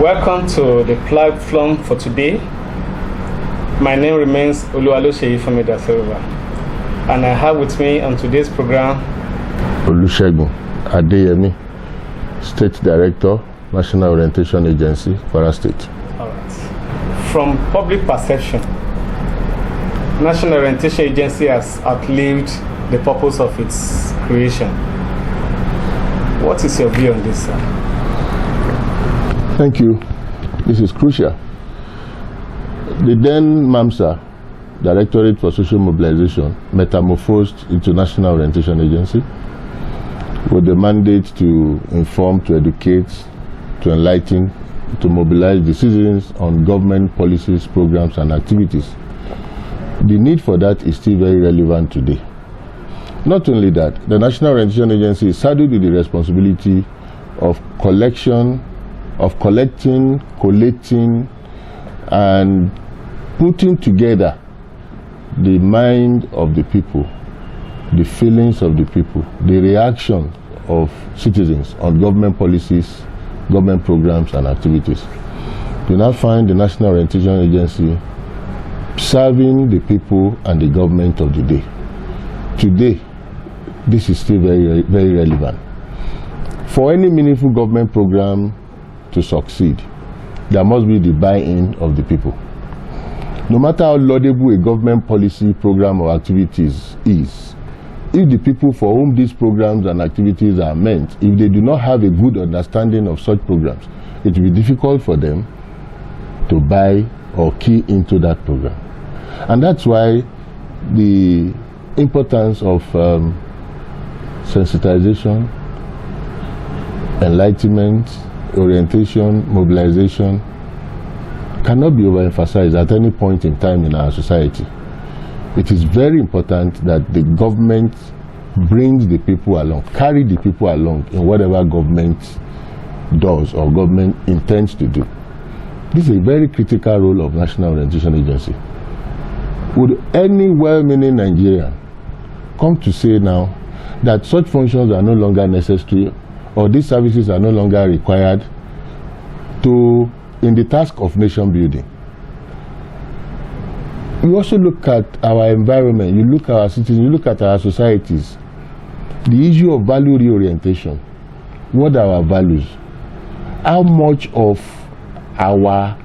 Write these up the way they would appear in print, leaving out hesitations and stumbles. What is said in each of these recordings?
Welcome to the platform for today. My name remains Oluwaloseyi Famida Silva, and I have with me on today's program Segun Adeyemi, State Director, National Orientation Agency, Kwara State. All right. From public perception, National Orientation Agency has outlived the purpose of its creation. What is your view on this, sir? Thank you. This is crucial. The then MAMSA, Directorate for Social Mobilization, metamorphosed into National Orientation Agency with the mandate to inform, to educate, to enlighten, to mobilize the citizens on government policies, programs, and activities. The need for that is still very relevant today. Not only that, the National Orientation Agency is saddled with the responsibility of collecting, collating, and putting together the mind of the people, the feelings of the people, the reaction of citizens on government policies, government programs, and activities. You now find the National Orientation Agency serving the people and the government of the day. Today, this is still very, very relevant. For any meaningful government program to succeed, there must be the buy-in of the people. No matter how laudable a government policy, program, or activities is, if the people for whom these programs and activities are meant, if they do not have a good understanding of such programs, it will be difficult for them to buy or key into that program. And that's why the importance of sensitization, enlightenment, orientation, mobilization cannot be overemphasized at any point in time in our society. It is very important that the government brings the people along, carry the people along in whatever government does or government intends to do. This is a very critical role of National Orientation Agency. Would any well-meaning Nigerian come to say now that such functions are no longer necessary or these services are no longer required in the task of nation building? You also look at our environment, you look at our citizens, you look at our societies. The issue of value reorientation. What are our values? How much of our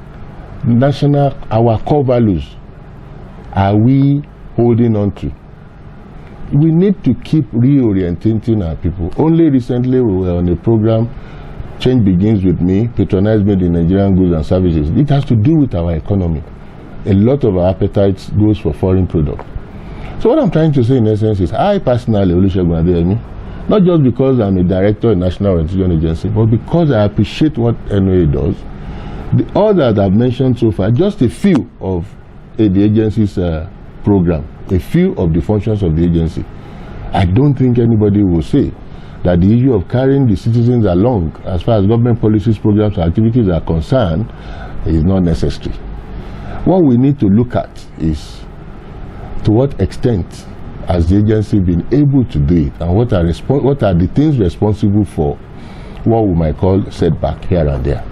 core values are we holding on to? We need to keep reorienting our people. Only recently we were on a program, Change Begins With Me, patronized by the Nigerian goods and services. It has to do with our economy. A lot of our appetites goes for foreign product. So what I'm trying to say in essence is, I personally, Segun Adeyemi, not just because I'm a director in National Orientation Agency, but because I appreciate what NOA does. All that I've mentioned so far, just a few of the agency's program, a few of the functions of the agency. I don't think anybody will say that the issue of carrying the citizens along as far as government policies, programs, and activities are concerned is not necessary. What we need to look at is to what extent has the agency been able to do it, and what are the things responsible for what we might call setback here and there.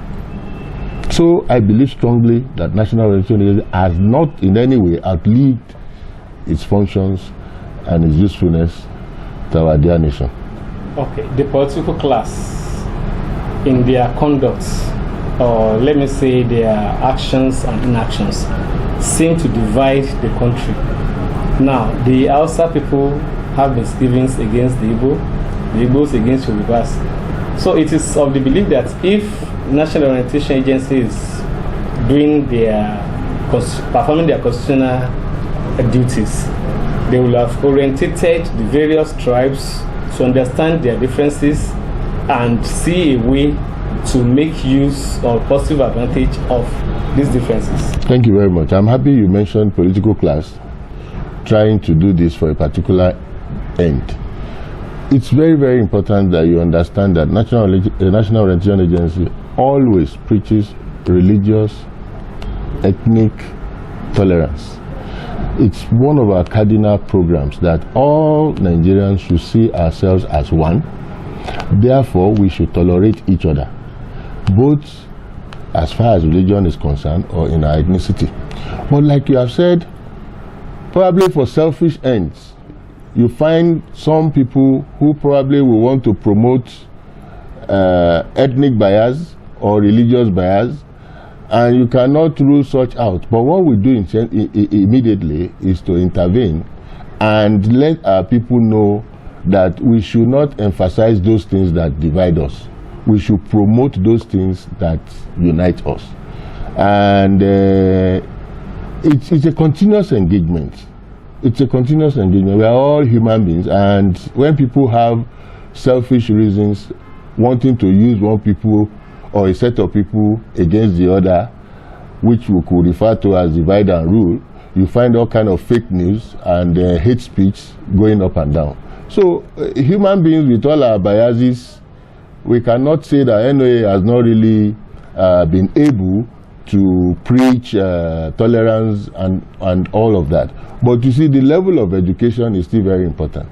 So I believe strongly that National Orientation Agency has not in any way outlived its functions and its usefulness to our dear nation. Okay, the political class in their conduct, or let me say their actions and inactions, seem to divide the country. Now, the Hausa people have been misgivings against the Igbos against Yorubas. So it is of the belief that if National Orientation Agency is performing their constitutional duties, they will have orientated the various tribes to understand their differences and see a way to make use or positive advantage of these differences. Thank you very much. I'm happy you mentioned political class trying to do this for a particular end. It's very, very important that you understand that National Orientation Agency always preaches religious, ethnic tolerance. It's one of our cardinal programs that all Nigerians should see ourselves as one. Therefore, we should tolerate each other, both as far as religion is concerned or in our ethnicity. But like you have said, probably for selfish ends, you find some people who probably will want to promote ethnic bias or religious bias, and you cannot rule such out. But what we do immediately is to intervene and let our people know that we should not emphasize those things that divide us. We should promote those things that unite us. And it's a continuous engagement. It's a continuous engagement. We are all human beings, and when people have selfish reasons wanting to use one people or a set of people against the other, which we could refer to as divide and rule, you find all kind of fake news and hate speech going up and down. So human beings with all our biases, we cannot say that NOA has not really been able to preach tolerance and all of that. But you see, the level of education is still very important.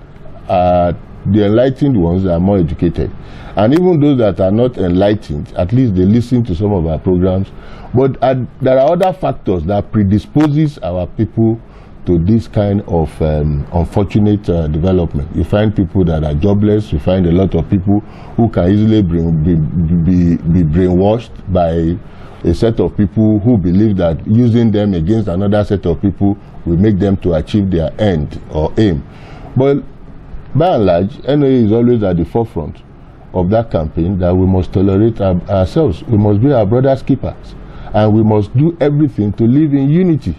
The enlightened ones are more educated. And even those that are not enlightened, at least they listen to some of our programs. But there are other factors that predisposes our people to this kind of unfortunate development. You find people that are jobless. You find a lot of people who can easily be brainwashed by a set of people who believe that using them against another set of people will make them to achieve their end or aim. But by and large, NOA is always at the forefront of that campaign that we must tolerate ourselves. We must be our brother's keepers, and we must do everything to live in unity,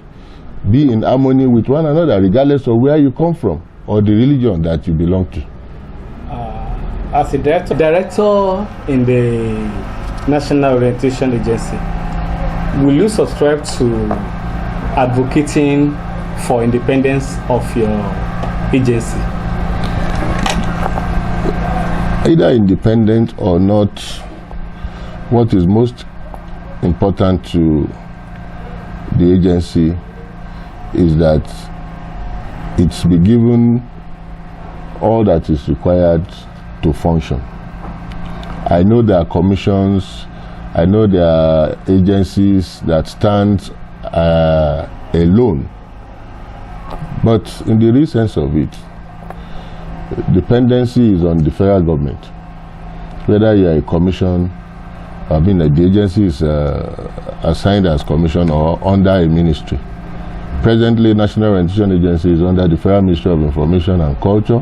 be in harmony with one another, regardless of where you come from or the religion that you belong to. As a director in the National Orientation Agency, will you subscribe to advocating for independence of your agency? Either independent or not, what is most important to the agency is that it's be given all that is required to function. I know there are commissions, I know there are agencies that stand alone, but in the real sense of it, dependency is on the federal government. Whether you are a commission, I mean the agency is assigned as commission or under a ministry. Presently, National Orientation Agency is under the Federal Ministry of Information and Culture.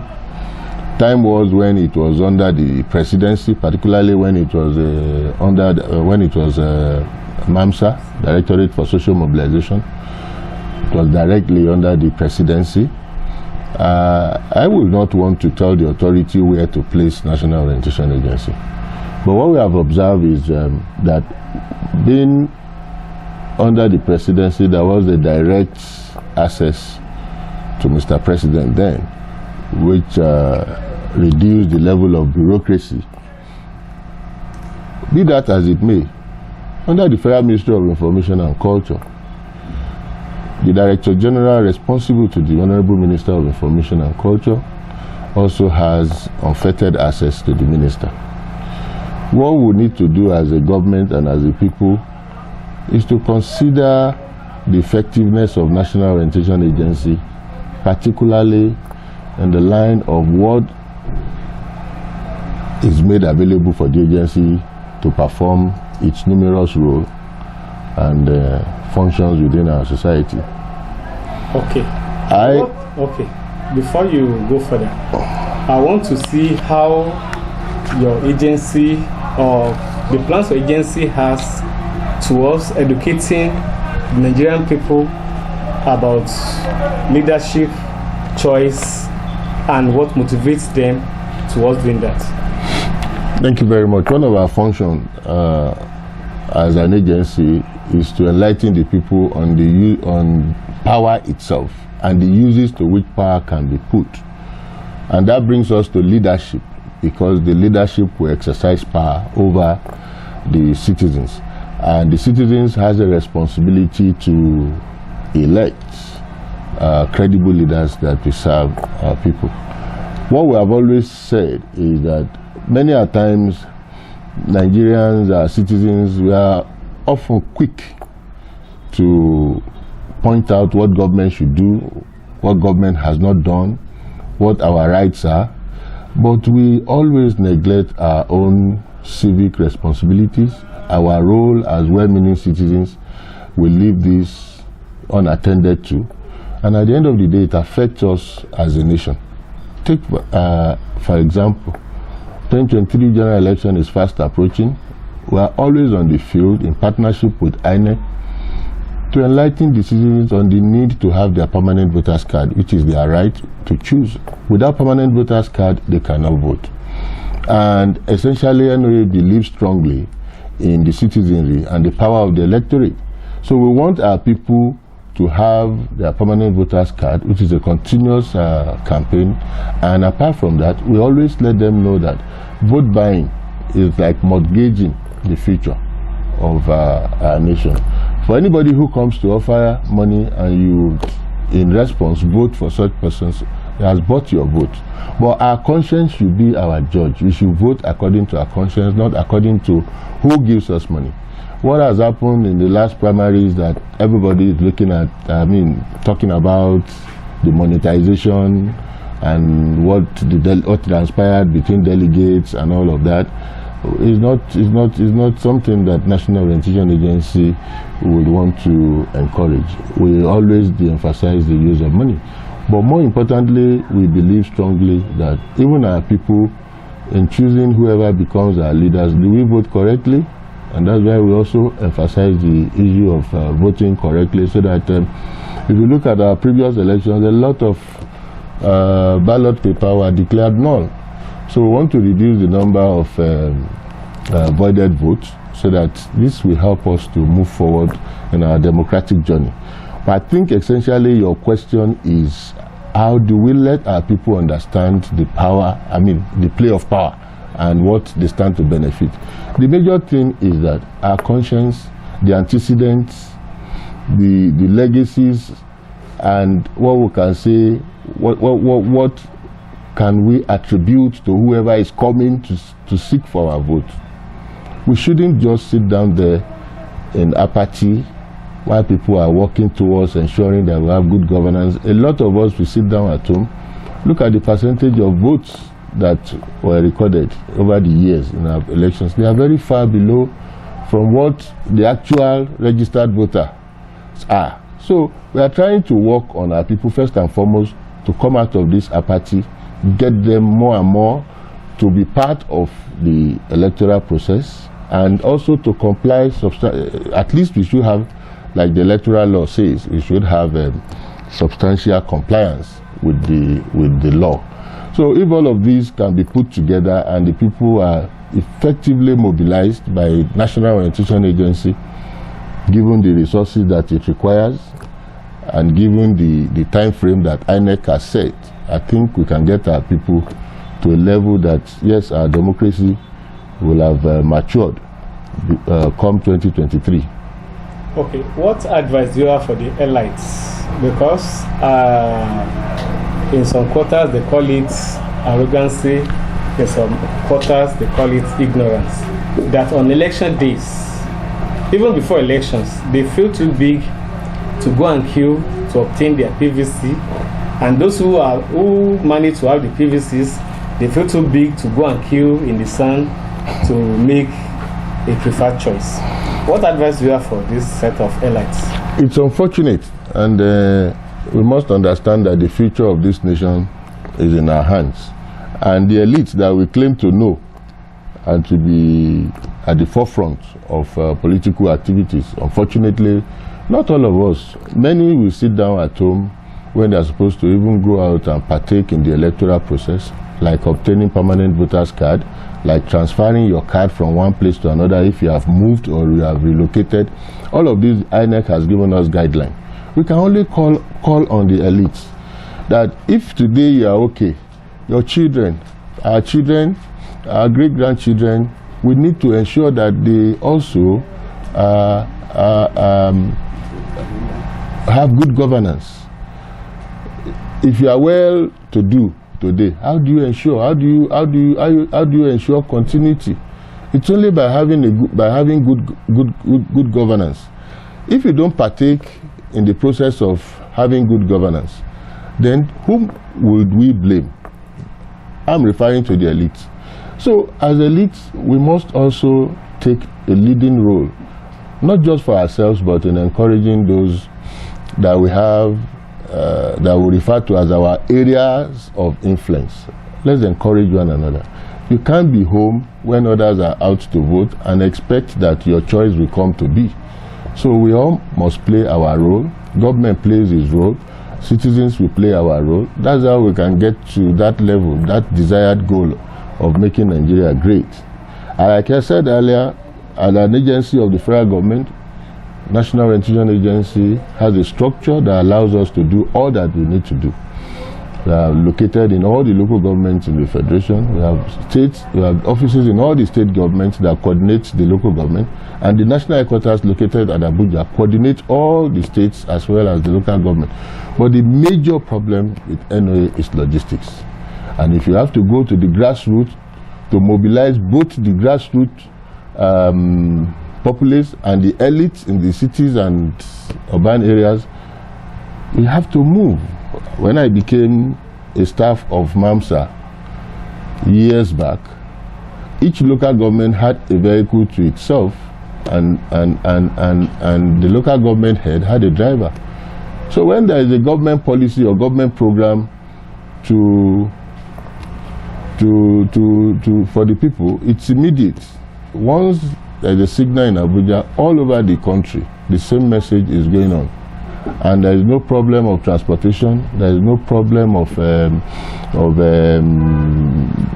Time was when it was under the presidency, particularly when it was MAMSA, Directorate for Social Mobilization. It was directly under the presidency. I would not want to tell the authority where to place National Orientation Agency. But what we have observed is that being under the presidency, there was a direct access to Mr. President then, which reduced the level of bureaucracy. Be that as it may, under the Federal Ministry of Information and Culture, the Director General responsible to the Honorable Minister of Information and Culture also has unfettered access to the Minister. What we need to do as a government and as a people is to consider the effectiveness of National Orientation Agency, particularly in the line of what is made available for the agency to perform its numerous role and functions within our society. Okay. Okay. Before you go further, I want to see how your agency or the plans your agency has towards educating the Nigerian people about leadership, choice, and what motivates them towards doing that. Thank you very much. One of our functions as an agency is to enlighten the people on power itself and the uses to which power can be put. And that brings us to leadership, because the leadership will exercise power over the citizens. And the citizens has a responsibility to elect credible leaders that will serve our people. What we have always said is that many a times Nigerians, our citizens, we are often quick to point out what government should do, what government has not done, what our rights are, but we always neglect our own civic responsibilities. Our role as well-meaning citizens, we leave this unattended to, and at the end of the day, it affects us as a nation. Take, for example, 2023 general election is fast approaching. We are always on the field in partnership with INEC to enlighten the citizens on the need to have their permanent voters card, which is their right to choose. Without permanent voters card, they cannot vote. And essentially, NOA believes strongly in the citizenry and the power of the electorate. So we want our people to have their permanent voters card, which is a continuous campaign. And apart from that, we always let them know that vote buying is like mortgaging the future of our nation. For anybody who comes to offer money and you, in response, vote for such persons, he has bought your vote. But our conscience should be our judge. We should vote according to our conscience, not according to who gives us money. What has happened in the last primary is that everybody is looking at, talking about the monetization and what transpired between delegates and all of that. Is not something that National Orientation Agency would want to encourage. We always de-emphasize the use of money. But more importantly, we believe strongly that even our people, in choosing whoever becomes our leaders, do we vote correctly? And that's why we also emphasize the issue of voting correctly, so that if you look at our previous elections, a lot of ballot paper were declared null. So we want to reduce the number of voided votes, so that this will help us to move forward in our democratic journey. But I think essentially your question is, how do we let our people understand the power, the play of power, and what they stand to benefit? The major thing is that our conscience, the antecedents, the legacies, and what we can say, what can we attribute to whoever is coming to seek for our vote. We shouldn't just sit down there in apathy while people are working towards ensuring that we have good governance. A lot of us will sit down at home, look at the percentage of votes that were recorded over the years in our elections. They are very far below from what the actual registered voters are. So we are trying to work on our people first and foremost to come out of this apathy, get them more and more to be part of the electoral process, and also to comply. At least we should have, like the electoral law says, we should have substantial compliance with the law. So if all of these can be put together and the people are effectively mobilized by National Orientation Agency, given the resources that it requires and given the time frame that INEC has set, I think we can get our people to a level that, yes, our democracy will have matured come 2023. Okay, what advice do you have for the elites? Because in some quarters they call it arrogancy, in some quarters they call it ignorance. That on election days, even before elections, they feel too big to go and queue to obtain their PVC, and those who manage to have the PVCs, they feel too big to go and queue in the sun to make a preferred choice. What advice do you have for this set of elites? It's unfortunate, and we must understand that the future of this nation is in our hands. And the elites that we claim to know and to be at the forefront of political activities, unfortunately, not all of us. Many will sit down at home when they are supposed to even go out and partake in the electoral process, like obtaining permanent voters card, like transferring your card from one place to another if you have moved or you have relocated. All of these, INEC has given us guidelines. We can only call on the elites that if today you are okay, your children, our great-grandchildren, we need to ensure that they also have good governance. If you are well to do today, how do you ensure? How do you ensure continuity? It's only by having good governance. If you don't partake in the process of having good governance, then whom would we blame? I'm referring to the elites. So as elites, we must also take a leading role, not just for ourselves, but in encouraging those that we have, that we refer to as our areas of influence. Let's encourage one another. You can't be home when others are out to vote and expect that your choice will come to be. So we all must play our role. Government plays its role. Citizens will play our role. That's how we can get to that level, that desired goal of making Nigeria great. And like I said earlier, as an agency of the federal government, National Orientation Agency has a structure that allows us to do all that we need to do. We are located in all the local governments in the federation. We have states, we have offices in all the state governments that coordinate the local government, and the national headquarters located at Abuja coordinate all the states as well as the local government. But the major problem with NOA is logistics. And if you have to go to the grassroots to mobilize both the grassroots populace and the elites in the cities and urban areas, you have to move. When I became a staff of MAMSA years back, each local government had a vehicle to itself, and the local government head had a driver. So when there is a government policy or government program for the people, it's immediate. Once there's a signal in Abuja, all over the country, the same message is going on. And there is no problem of transportation, there is no problem of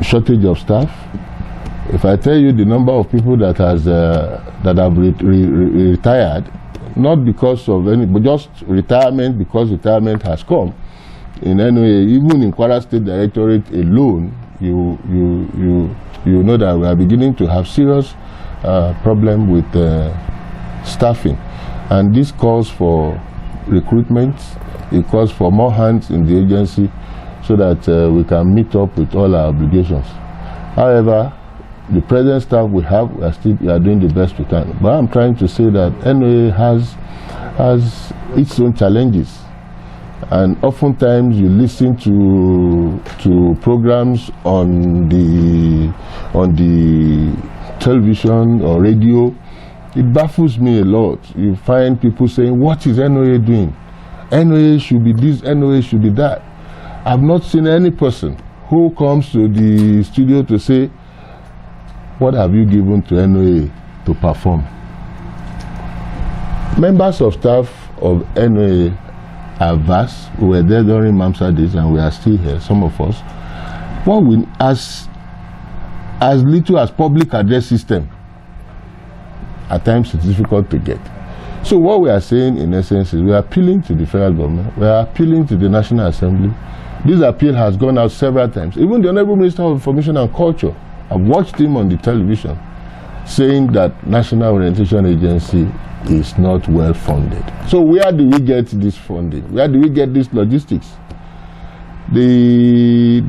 shortage of staff. If I tell you the number of people that have retired, not because of any, but just retirement because retirement has come. In any way, even in Kwara State Directorate alone, you know that we are beginning to have serious problem with staffing, and this calls for recruitment. It calls for more hands in the agency so that we can meet up with all our obligations. However, the present staff we have, we are doing the best we can. But I'm trying to say that NOA has its own challenges, and oftentimes you listen to programs on the television or radio. It baffles me a lot. You find people saying, what is NOA doing? NOA should be this, NOA should be that. I've not seen any person who comes to the studio to say, what have you given to NOA to perform? Members of staff of NOA are vast. We were there during MAMSA days and we are still here, some of us. What we, as little as public address system, at times it's difficult to get. So what we are saying in essence is we are appealing to the federal government, we are appealing to the National Assembly. This appeal has gone out several times. Even the Honorable Minister of Information and Culture, I've watched him on the television saying that National Orientation Agency is not well funded. So where do we get this funding? Where do we get this logistics? The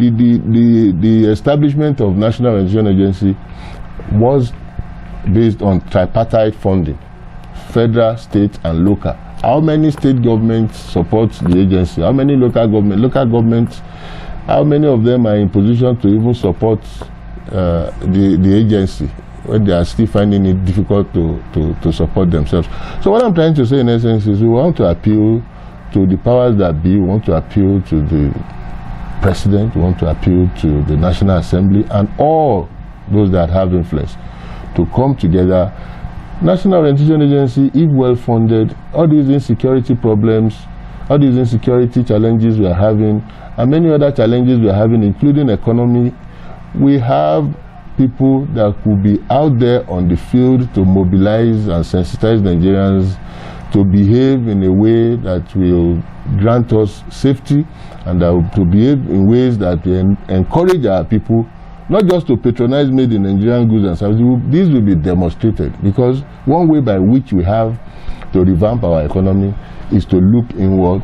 establishment of National Orientation Agency was based on tripartite funding, federal, state, and local. How many state governments support the agency? How many local governments, how many of them are in position to even support the agency when they are still finding it difficult to support themselves? So what I'm trying to say in essence is we want to appeal to the powers that be, we want to appeal to the President, we want to appeal to the National Assembly and all those that have influence to come together. National Orientation Agency, if well funded, all these insecurity problems, all these insecurity challenges we are having, and many other challenges we are having, including economy, we have people that could be out there on the field to mobilize and sensitize Nigerians to behave in a way that will grant us safety, and to behave in ways that will encourage our people not just to patronize made in Nigerian goods and services. This will be demonstrated, because one way by which we have to revamp our economy is to look inward,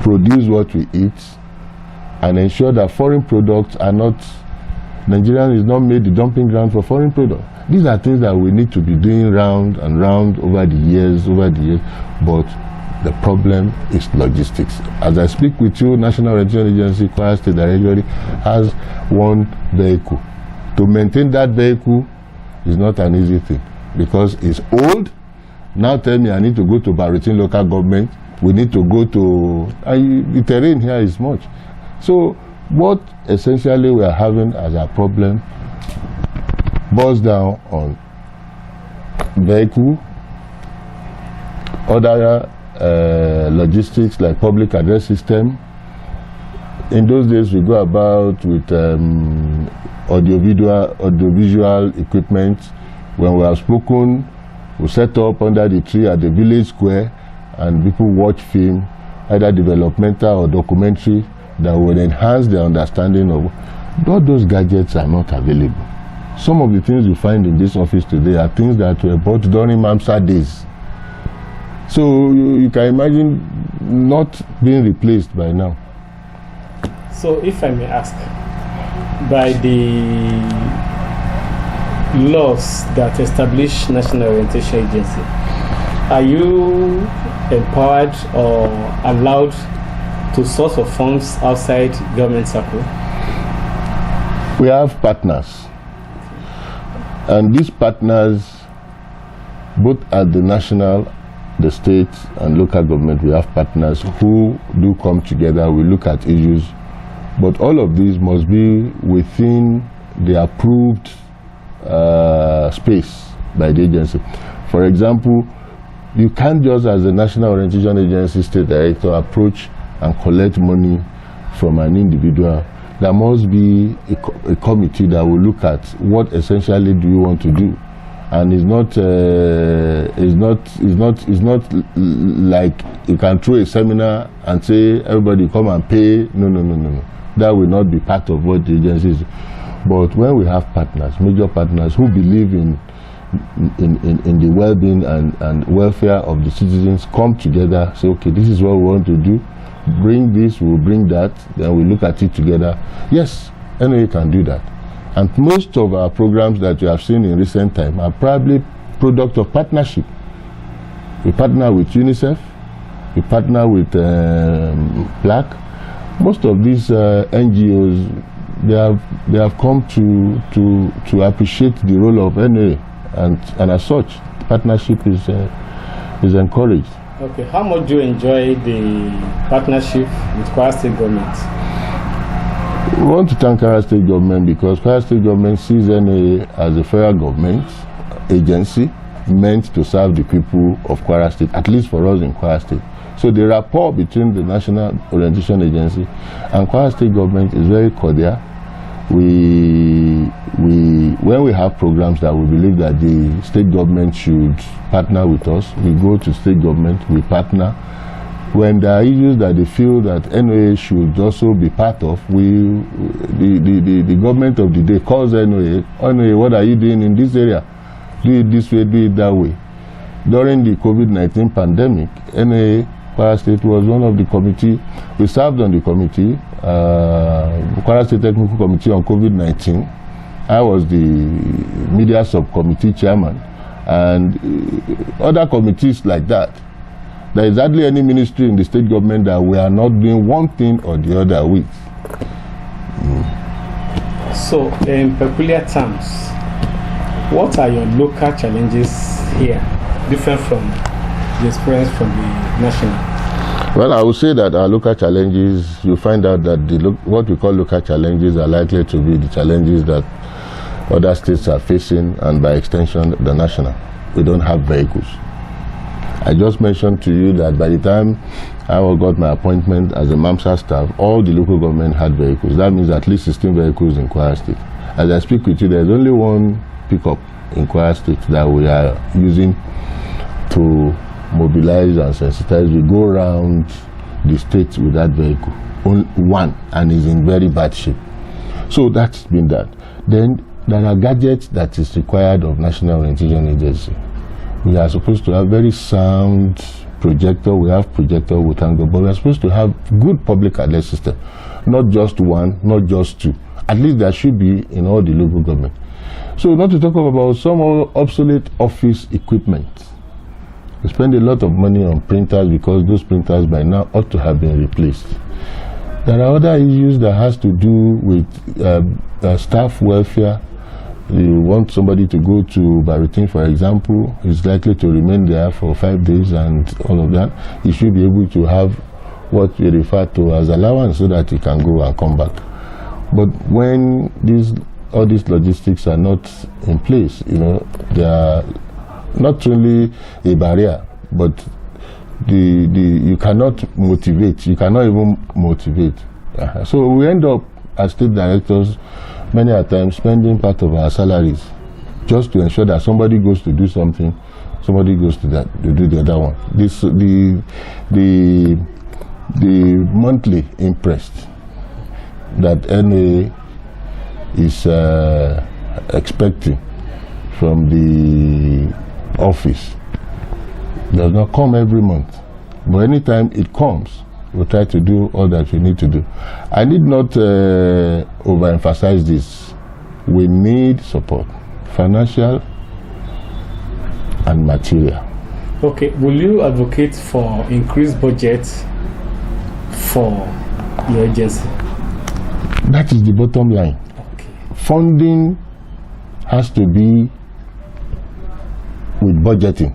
produce what we eat, and ensure that foreign products are not Nigeria is not made the dumping ground for foreign products. These are things that we need to be doing round and round over the years, but the problem is logistics. As I speak with you, National Orientation Agency, Kwara State Director, has one vehicle. To maintain that vehicle is not an easy thing because it's old. Now tell me I need to go to Baritin local government. We need to go to, the terrain here is much. So what essentially we are having as a problem boils down on vehicle, other logistics like public address system. In those days we go about with audiovisual equipment. When we have spoken, we set up under the tree at the village square and people watch film, either developmental or documentary, that will enhance their understanding of. All those gadgets are not available. Some of the things you find in this office today are things that were bought during MAMSA days. So you can imagine not being replaced by now. So if I may ask, by the laws that establish National Orientation Agency, are you empowered or allowed to source of funds outside government circle? We have partners, and these partners, both at the national, the state and local government, we have partners who do come together. We look at issues, but all of these must be within the approved space by the agency. For example, you can't just, as the National Orientation Agency State Director, approach and collect money from an individual. There must be a committee that will look at what essentially do you want to do, and it's not like you can throw a seminar and say everybody come and pay. No. That will not be part of what the agency is. But when we have partners, major partners who believe in the well-being and welfare of the citizens, come together, say, okay, this is what we want to do. Bring this, we'll bring that, then we look at it together. Yes, NOA can do that. And most of our programs that you have seen in recent time are probably product of partnership. We partner with UNICEF, we partner with PLAC. Most of these NGOs, they have come to appreciate the role of NOA, and as such, partnership is encouraged. Okay, how much do you enjoy the partnership with Kwara State government? We want to thank Kwara State government because Kwara State government sees NOA as a federal government agency meant to serve the people of Kwara State, at least for us in Kwara State. So the rapport between the National Orientation Agency and Kwara State government is very cordial. When we have programs that we believe that the state government should partner with us, we go to state government, we partner. When there are issues that they feel that NOA should also be part of, the government of the day calls NOA, what are you doing in this area? Do it this way, do it that way. During the COVID-19 pandemic, NOA Kwara State was one of the committee. We served on the committee, Kwara State Technical Committee on COVID-19. I was the media subcommittee chairman, and other committees like that. There is hardly any ministry in the state government that we are not doing one thing or the other with. So, in peculiar terms, what are your local challenges here, different from the experience from the national? Well, I would say that our local challenges, you find out that what we call local challenges are likely to be the challenges that other states are facing, and by extension, the national. We don't have vehicles. I just mentioned to you that by the time I got my appointment as a MAMSA staff, all the local government had vehicles. That means at least 16 vehicles in Kwara State. As I speak with you, there's only one pickup in Kwara State that we are using to mobilize and sensitize. We go around the state with that vehicle, only one, and is in very bad shape. So that's been that. Then there are gadgets that is required of National Orientation Agency. We are supposed to have very sound projector. We have projector with angle, but we are supposed to have good public address system, not just one, not just two. At least there should be in all the local government. So not to talk about some obsolete office equipment. We spend a lot of money on printers because those printers by now ought to have been replaced. There are other issues that has to do with staff welfare. You want somebody to go to Barutin, for example, is likely to remain there for 5 days and all of that. You should be able to have what we refer to as allowance so that he can go and come back. But when all these logistics are not in place, they are not only a barrier, but you cannot motivate. You cannot even motivate. So we end up as state directors many a times spending part of our salaries just to ensure that somebody goes to do something, somebody goes to do the other one. The monthly interest that NA is expecting from the office does not come every month, but anytime it comes, we'll try to do all that we need to do. I need not overemphasize this. We need support, financial and material. Okay, will you advocate for increased budget for your agency? That is the bottom line. Okay. Funding has to be with budgeting.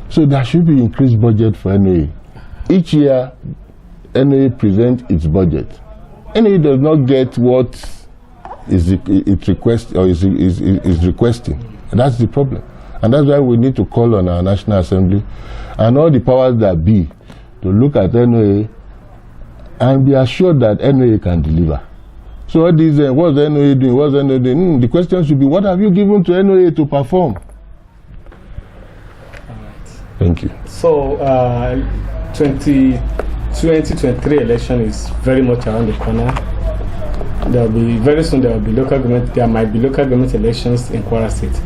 So there should be increased budget for NOA. Each year, NOA presents its budget. NOA does not get what it requests or is requesting. And that's the problem. And that's why we need to call on our National Assembly and all the powers that be to look at NOA and be assured that NOA can deliver. So all these, what's NOA doing? What's NOA doing? The question should be, what have you given to NOA to perform? Thank you. So, 2023 election is very much around the corner. There will be very soon. There might be local government elections in Kwara State.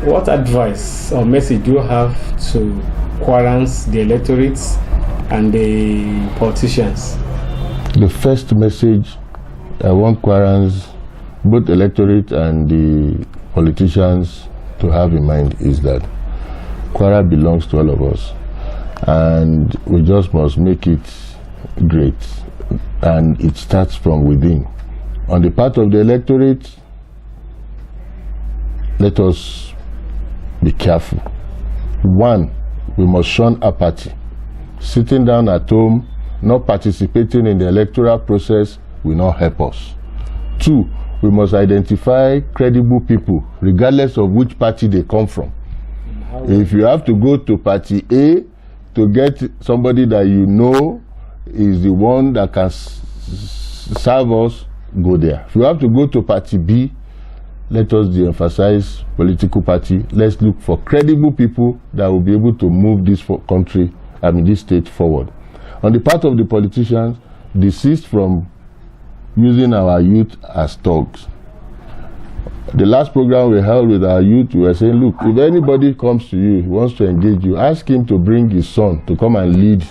What advice or message do you have to Kwarans, the electorates, and the politicians? The first message I want Kwarans, both electorate and the politicians, to have in mind is that Kwara belongs to all of us, and we just must make it great, and it starts from within. On the part of the electorate, let us be careful. One, we must shun apathy. Sitting down at home, not participating in the electoral process will not help us. Two, we must identify credible people, regardless of which party they come from. If you have to go to party A to get somebody that you know is the one that can serve us, go there. If you have to go to party B, let us de-emphasize political party. Let's look for credible people that will be able to move this this state forward. On the part of the politicians, desist from using our youth as thugs. The last program we held with our youth, we were saying, look, if anybody comes to you, wants to engage you, ask him to bring his son to come and lead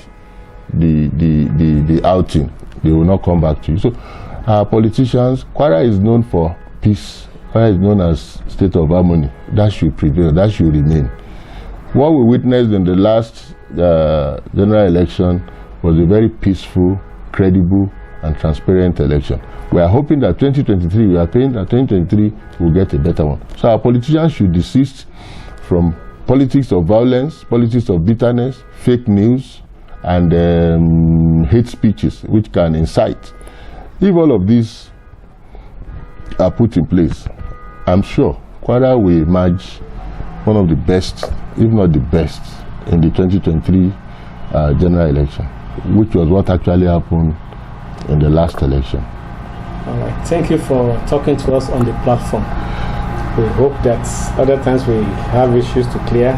the outing. They will not come back to you. So our politicians, Kwara is known for peace. Kwara is known as state of harmony. That should prevail, that should remain. What we witnessed in the last general election was a very peaceful, credible, and transparent election. We are hoping that 2023, we are praying that 2023 will get a better one. So our politicians should desist from politics of violence, politics of bitterness, fake news, and hate speeches, which can incite. If all of these are put in place, I'm sure Kwara will emerge one of the best, if not the best, in the 2023 general election, which was what actually happened in the last election. All right. Thank you for talking to us on the platform. We hope that other times we have issues to clear,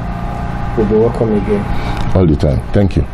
we'll be welcome again. All the time. Thank you.